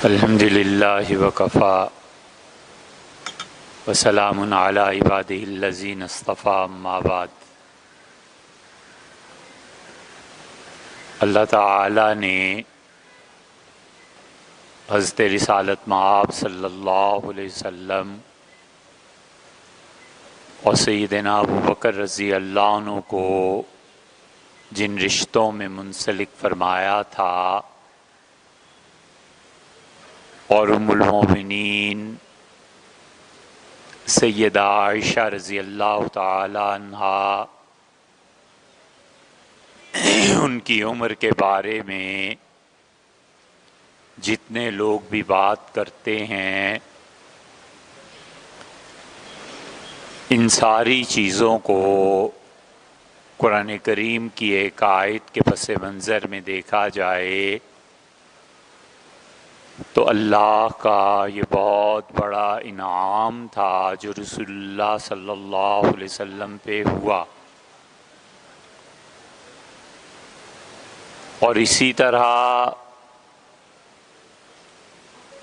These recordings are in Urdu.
الحمد للہ وکفا وسلام علی عبادہ الذین اصطفیٰ اما بعد۔ اللہ تعالی نے حضرت رسالت مآب صلی اللہ علیہ وسلم اور سیدنا ابو بکر رضی اللہ عنہ کو جن رشتوں میں منسلک فرمایا تھا اور ام المومنین سیدہ عائشہ رضی اللہ تعالی عنہا ان کی عمر کے بارے میں جتنے لوگ بھی بات کرتے ہیں، ان ساری چیزوں کو قرآن کریم کی ایک آیت کے پس منظر میں دیکھا جائے تو اللہ کا یہ بہت بڑا انعام تھا جو رسول اللہ صلی اللہ علیہ وسلم پہ ہوا، اور اسی طرح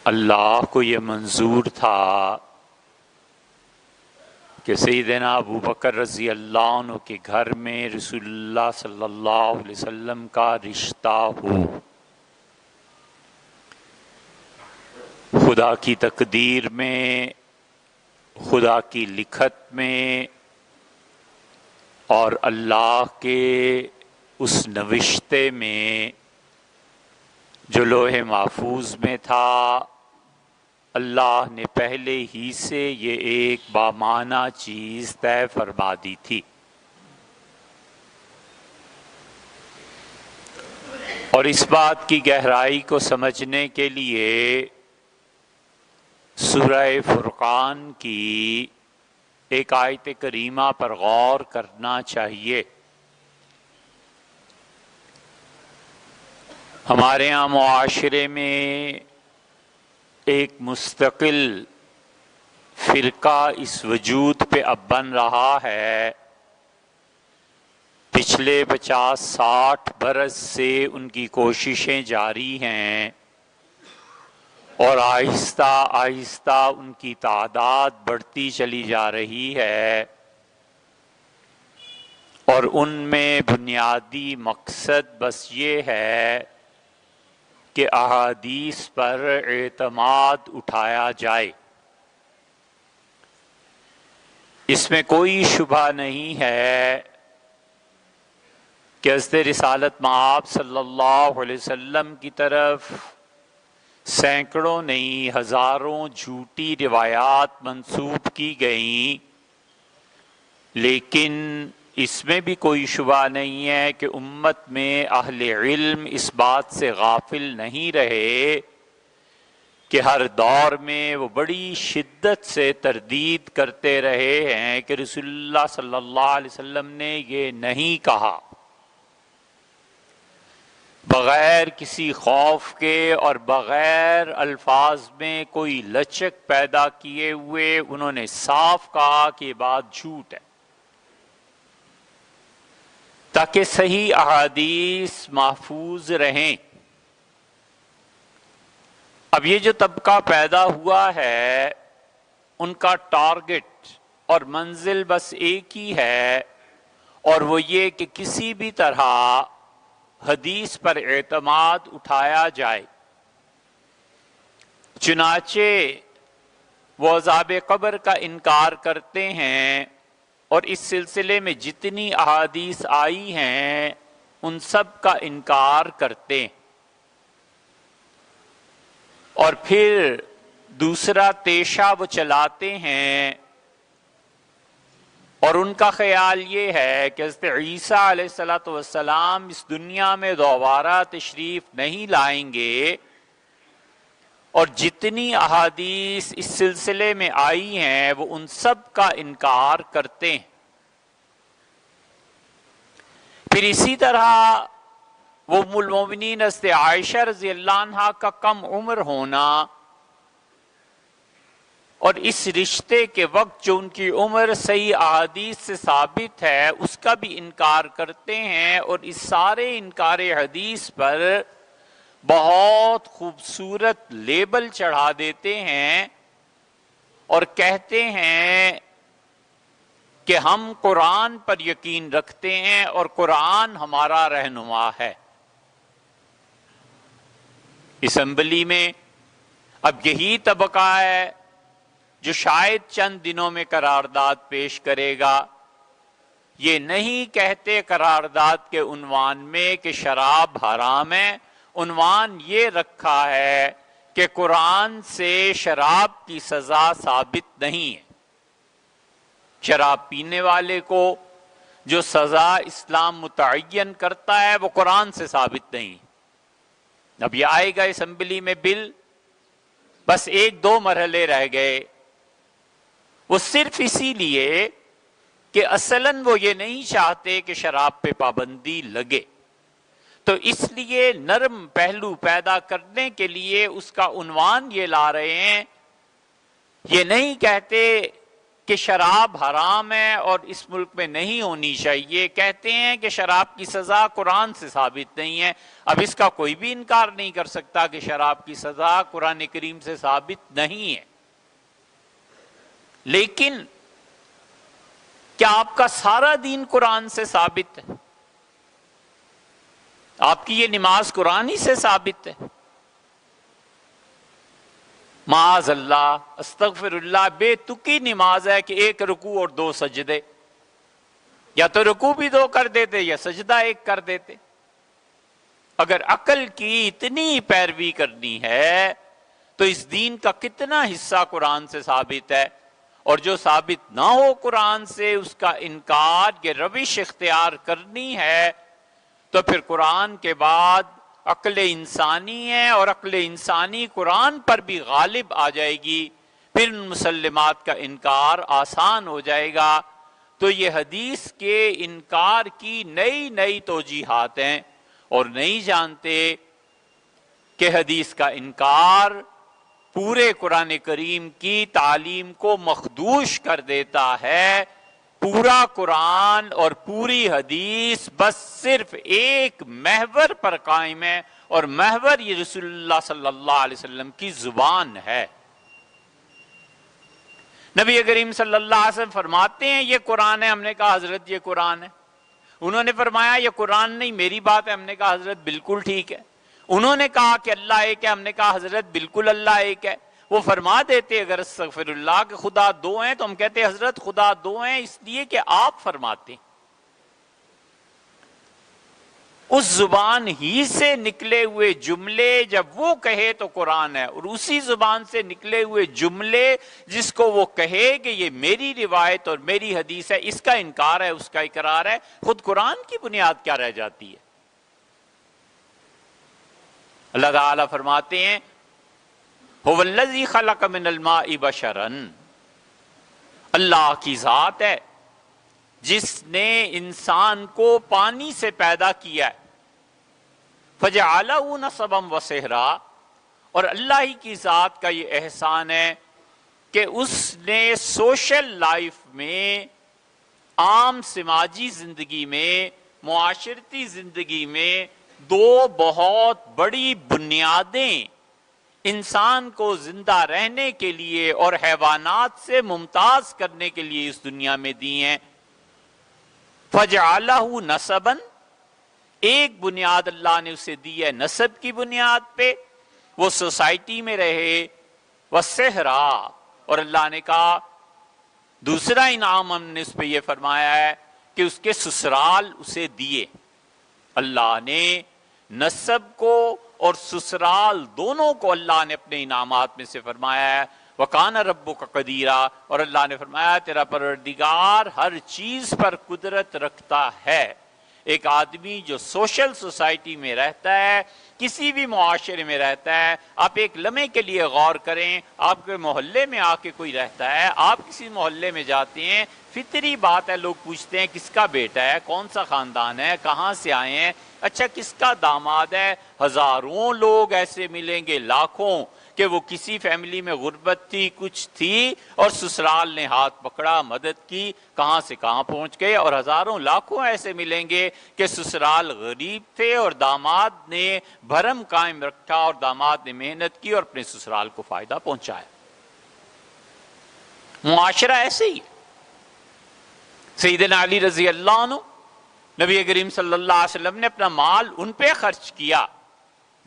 اللہ کو یہ منظور تھا کہ سیدنا ابو بکر رضی اللہ عنہ کے گھر میں رسول اللہ صلی اللہ علیہ وسلم کا رشتہ ہو۔ خدا کی تقدیر میں، خدا کی لکھت میں اور اللہ کے اس نوشتے میں جو لوح محفوظ میں تھا، اللہ نے پہلے ہی سے یہ ایک بامعنی چیز طے فرما دی تھی، اور اس بات کی گہرائی کو سمجھنے کے لیے سورہ فرقان کی ایک آیت کریمہ پر غور کرنا چاہیے۔ ہمارے ہاں معاشرے میں ایک مستقل فرقہ اس وجود پہ اب بن رہا ہے، پچھلے 50-60 برس سے ان کی کوششیں جاری ہیں اور آہستہ آہستہ ان کی تعداد بڑھتی چلی جا رہی ہے، اور ان میں بنیادی مقصد بس یہ ہے کہ احادیث پر اعتماد اٹھایا جائے۔ اس میں کوئی شبہ نہیں ہے کہ حضرت رسالت مآب صلی اللہ علیہ وسلم کی طرف سینکڑوں نہیں ہزاروں جھوٹی روایات منسوب کی گئیں، لیکن اس میں بھی کوئی شبہ نہیں ہے کہ امت میں اہل علم اس بات سے غافل نہیں رہے کہ ہر دور میں وہ بڑی شدت سے تردید کرتے رہے ہیں کہ رسول اللہ صلی اللہ علیہ وسلم نے یہ نہیں کہا۔ بغیر کسی خوف کے اور بغیر الفاظ میں کوئی لچک پیدا کیے ہوئے انہوں نے صاف کہا کہ یہ بات جھوٹ ہے، تاکہ صحیح احادیث محفوظ رہیں۔ اب یہ جو طبقہ پیدا ہوا ہے، ان کا ٹارگٹ اور منزل بس ایک ہی ہے، اور وہ یہ کہ کسی بھی طرح حدیث پر اعتماد اٹھایا جائے۔ چنانچہ وہ عذاب قبر کا انکار کرتے ہیں، اور اس سلسلے میں جتنی احادیث آئی ہیں ان سب کا انکار کرتے ہیں، اور پھر دوسرا تیشہ وہ چلاتے ہیں، اور ان کا خیال یہ ہے کہ حضرت عیسیٰ علیہ السلام اس دنیا میں دوبارہ تشریف نہیں لائیں گے، اور جتنی احادیث اس سلسلے میں آئی ہیں وہ ان سب کا انکار کرتے ہیں۔ پھر اسی طرح وہ ام المومنین حضرت عائشہ رضی اللہ عنہا کا کم عمر ہونا، اور اس رشتے کے وقت جو ان کی عمر صحیح احادیث سے ثابت ہے اس کا بھی انکار کرتے ہیں، اور اس سارے انکار حدیث پر بہت خوبصورت لیبل چڑھا دیتے ہیں اور کہتے ہیں کہ ہم قرآن پر یقین رکھتے ہیں اور قرآن ہمارا رہنما ہے۔ اسمبلی میں اب یہی طبقہ ہے جو شاید چند دنوں میں قرارداد پیش کرے گا۔ یہ نہیں کہتے قرارداد کے عنوان میں کہ شراب حرام ہے، عنوان یہ رکھا ہے کہ قرآن سے شراب کی سزا ثابت نہیں ہے۔ شراب پینے والے کو جو سزا اسلام متعین کرتا ہے وہ قرآن سے ثابت نہیں۔ اب یہ آئے گا اسمبلی میں بل، بس 1-2 مرحلے رہ گئے، وہ صرف اسی لیے کہ اصلاً وہ یہ نہیں چاہتے کہ شراب پہ پابندی لگے، تو اس لیے نرم پہلو پیدا کرنے کے لیے اس کا عنوان یہ لا رہے ہیں۔ یہ نہیں کہتے کہ شراب حرام ہے اور اس ملک میں نہیں ہونی چاہیے، کہتے ہیں کہ شراب کی سزا قرآن سے ثابت نہیں ہے۔ اب اس کا کوئی بھی انکار نہیں کر سکتا کہ شراب کی سزا قرآن کریم سے ثابت نہیں ہے، لیکن کیا آپ کا سارا دین قرآن سے ثابت ہے؟ آپ کی یہ نماز قرآن ہی سے ثابت ہے؟ معاذ اللہ، استغفر اللہ، بے تکی نماز ہے کہ 1 رکوع اور 2 سجدے، یا تو رکوع بھی 2 کر دیتے یا سجدہ 1 کر دیتے۔ اگر عقل کی اتنی پیروی کرنی ہے تو اس دین کا کتنا حصہ قرآن سے ثابت ہے، اور جو ثابت نہ ہو قرآن سے اس کا انکار، یہ روش اختیار کرنی ہے، تو پھر قرآن کے بعد عقل انسانی ہے، اور عقل انسانی قرآن پر بھی غالب آ جائے گی، پھر ان مسلمات کا انکار آسان ہو جائے گا۔ تو یہ حدیث کے انکار کی نئی نئی توجیحات ہیں، اور نہیں جانتے کہ حدیث کا انکار پورے قرآن کریم کی تعلیم کو مخدوش کر دیتا ہے۔ پورا قرآن اور پوری حدیث بس صرف ایک محور پر قائم ہے، اور محور یہ رسول اللہ صلی اللہ علیہ وسلم کی زبان ہے۔ نبی کریم صلی اللہ علیہ وسلم فرماتے ہیں یہ قرآن ہے، ہم نے کہا حضرت یہ قرآن ہے۔ انہوں نے فرمایا یہ قرآن نہیں میری بات ہے، ہم نے کہا حضرت بالکل ٹھیک ہے۔ انہوں نے کہا کہ اللہ ایک ہے، ہم نے کہا حضرت بالکل اللہ ایک ہے۔ وہ فرما دیتے اگر استغفر اللہ کہ خدا 2 ہیں، تو ہم کہتے حضرت خدا 2 ہیں اس لیے کہ آپ فرماتے ہیں۔ اس زبان ہی سے نکلے ہوئے جملے جب وہ کہے تو قرآن ہے، اور اسی زبان سے نکلے ہوئے جملے جس کو وہ کہے کہ یہ میری روایت اور میری حدیث ہے، اس کا انکار ہے، اس کا اقرار ہے، خود قرآن کی بنیاد کیا رہ جاتی ہے؟ اللہ تعالیٰ فرماتے ہیں هو الذی خلق من الماء بشرا، اللہ کی ذات ہے جس نے انسان کو پانی سے پیدا کیا ہے، فجعلہ نسبا وصہرا، اور اللہ ہی کی ذات کا یہ احسان ہے کہ اس نے سوشل لائف میں، عام سماجی زندگی میں، معاشرتی زندگی میں 2 بہت بڑی بنیادیں انسان کو زندہ رہنے کے لیے اور حیوانات سے ممتاز کرنے کے لیے اس دنیا میں دی ہیں۔ فَجَعَلَهُ نَسَبًا، ایک بنیاد اللہ نے اسے دی ہے نسب کی بنیاد پہ، وہ سوسائٹی میں رہے، وَالسِّحْرَا، اور اللہ نے کہا دوسرا انعام ہم نے اس پہ یہ فرمایا ہے کہ اس کے سسرال اسے دیے۔ اللہ نے نسب کو اور سسرال دونوں کو اللہ نے اپنے انعامات میں سے فرمایا ہے۔ وَقَانَ رَبُّكَ قَدِيرًا، اور اللہ نے فرمایا تیرا پروردگار ہر چیز پر قدرت رکھتا ہے۔ ایک آدمی جو سوشل سوسائٹی میں رہتا ہے، کسی بھی معاشرے میں رہتا ہے، آپ ایک لمحے کے لیے غور کریں، آپ کے محلے میں آ کے کوئی رہتا ہے، آپ کسی محلے میں جاتے ہیں، فطری بات ہے لوگ پوچھتے ہیں کس کا بیٹا ہے، کون سا خاندان ہے، کہاں سے آئے ہیں، اچھا کس کا داماد ہے۔ ہزاروں لوگ ایسے ملیں گے، لاکھوں، کہ وہ کسی فیملی میں غربت تھی، کچھ تھی، اور سسرال نے ہاتھ پکڑا، مدد کی، کہاں سے کہاں پہنچ گئے۔ اور ہزاروں لاکھوں ایسے ملیں گے کہ سسرال غریب تھے اور داماد نے بھرم قائم رکھا اور داماد نے محنت کی اور اپنے سسرال کو فائدہ پہنچایا۔ معاشرہ ایسے ہی ہے۔ سیدنا علی رضی اللہ عنہ، نبی کریم صلی اللہ علیہ وسلم نے اپنا مال ان پہ خرچ کیا۔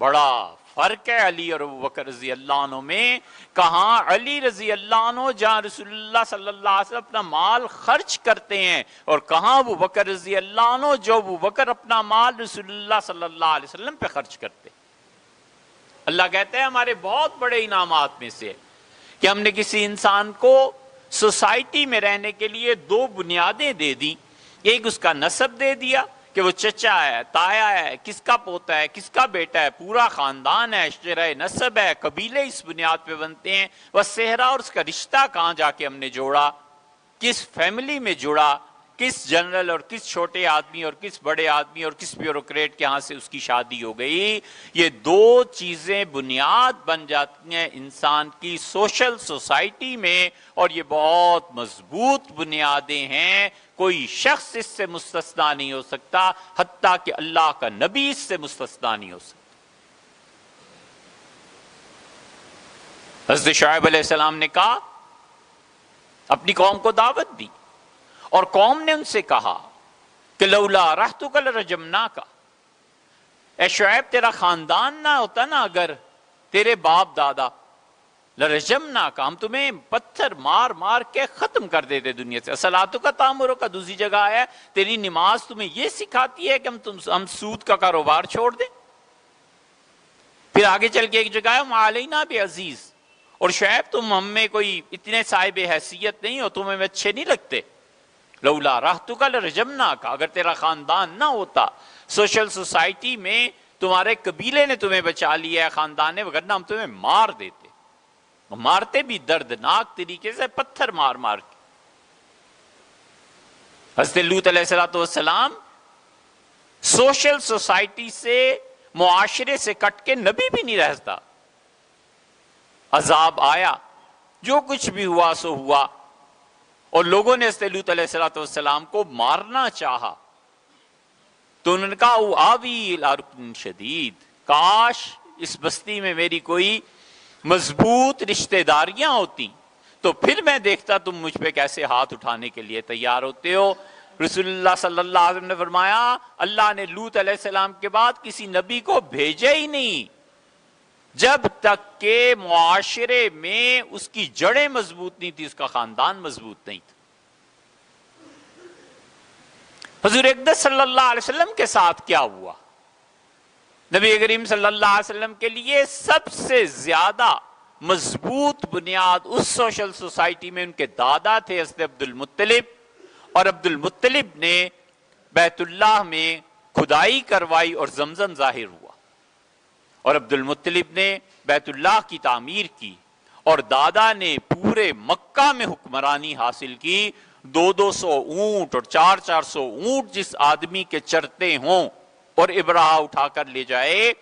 بڑا فرق ہے علی اور ابوبکر رضی اللہ عنہ میں۔ کہاں علی رضی اللہ عنہ جہاں رسول اللہ صلی اللہ علیہ وسلم اپنا مال خرچ کرتے ہیں، اور کہاں ابوبکر رضی اللہ عنہ جو ابوبکر اپنا مال رسول اللہ صلی اللہ علیہ وسلم پہ خرچ کرتے ہیں۔ اللہ کہتے ہیں ہمارے بہت بڑے انعامات میں سے کہ ہم نے کسی انسان کو سوسائٹی میں رہنے کے لیے دو بنیادیں دے دی۔ ایک اس کا نسب دے دیا کہ وہ چچا ہے، تایا ہے، کس کا پوتا ہے، کس کا بیٹا ہے، پورا خاندان ہے، شرح نسب ہے، قبیلے اس بنیاد پہ بنتے ہیں۔ وہ صحرا اور اس کا رشتہ کہاں جا کے ہم نے جوڑا، کس فیملی میں جڑا، کس جنرل اور کس چھوٹے آدمی اور کس بڑے آدمی اور کس بیوروکریٹ کے ہاں سے اس کی شادی ہو گئی۔ یہ دو چیزیں بنیاد بن جاتی ہیں انسان کی سوشل سوسائٹی میں، اور یہ بہت مضبوط بنیادیں ہیں۔ کوئی شخص اس سے مستثنا نہیں ہو سکتا، حتیٰ کہ اللہ کا نبی اس سے مستثنا نہیں ہو سکتا۔ حضرت شعیب علیہ السلام نے کہا، اپنی قوم کو دعوت دی، اور قوم نے ان سے کہا کہ لولا رحتک لرجمناک، اے شعیب تیرا خاندان نہ ہوتا نا، اگر تیرے باپ دادا، لرجمناک، ہم تمہیں پتھر مار مار کے ختم کر دیتے دنیا سے۔ صلاتک تامرک کا دوسری جگہ ہے، تیری نماز تمہیں یہ سکھاتی ہے کہ ہم سود کا کاروبار چھوڑ دیں۔ پھر آگے چل کے ایک جگہ ہے وعلینا بعزیز، اور شعیب تم ہم میں کوئی اتنے صاحب حیثیت نہیں ہو، تمہیں اچھے نہیں لگتے۔ لولا رحتک لرجمناک، اگر تیرا خاندان نہ ہوتا، سوشل سوسائٹی میں تمہارے قبیلے نے تمہیں بچا لیا ہے، خاندان نے، وگرنہ ہم تمہیں مار دیتے، مارتے بھی دردناک طریقے سے، پتھر مار مار کے۔ حضرت لوط علیہ السلام سوشل سوسائٹی سے، معاشرے سے کٹ کے نبی بھی نہیں رہتا۔ عذاب آیا، جو کچھ بھی ہوا سو ہوا، اور لوگوں نے حضرت لوط علیہ السلام کو مارنا چاہا، تو انہوں نے کہا او آوی الی رکن شدید، کاش اس بستی میں میری کوئی مضبوط رشتہ داریاں ہوتی، تو پھر میں دیکھتا تم مجھ پہ کیسے ہاتھ اٹھانے کے لیے تیار ہوتے ہو۔ رسول اللہ صلی اللہ علیہ وسلم نے فرمایا اللہ نے لوط علیہ السلام کے بعد کسی نبی کو بھیجا ہی نہیں جب تک کہ معاشرے میں اس کی جڑیں مضبوط نہیں تھی، اس کا خاندان مضبوط نہیں تھا۔ حضور اقدس صلی اللہ علیہ وسلم کے ساتھ کیا ہوا؟ نبی کریم صلی اللہ علیہ وسلم کے لیے سب سے زیادہ مضبوط بنیاد اس سوشل سوسائٹی میں ان کے دادا تھے حضرت عبد المطلب، اور عبد المطلب نے بیت اللہ میں کھدائی کروائی اور زمزم ظاہر ہوا، اور عبد المطلب نے بیت اللہ کی تعمیر کی، اور دادا نے پورے مکہ میں حکمرانی حاصل کی۔ 200 اونٹ اور 400 اونٹ جس آدمی کے چرتے ہوں اور ابراہ اٹھا کر لے جائے،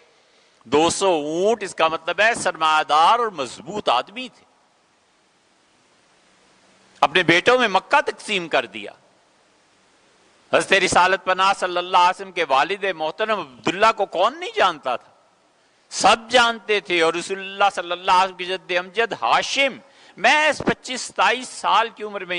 200 اونٹ، اس کا مطلب ہے سرمایہ دار اور مضبوط آدمی تھے۔ اپنے بیٹوں میں مکہ تقسیم کر دیا۔ حضرت رسالت پناہ صلی اللہ علیہ وسلم کے والد محترم عبداللہ کو کون نہیں جانتا تھا؟ سب جانتے تھے، اور رسول اللہ صلی اللہ علیہ وسلم کی جد امجد ہاشم محض 25-27 سال کی عمر میں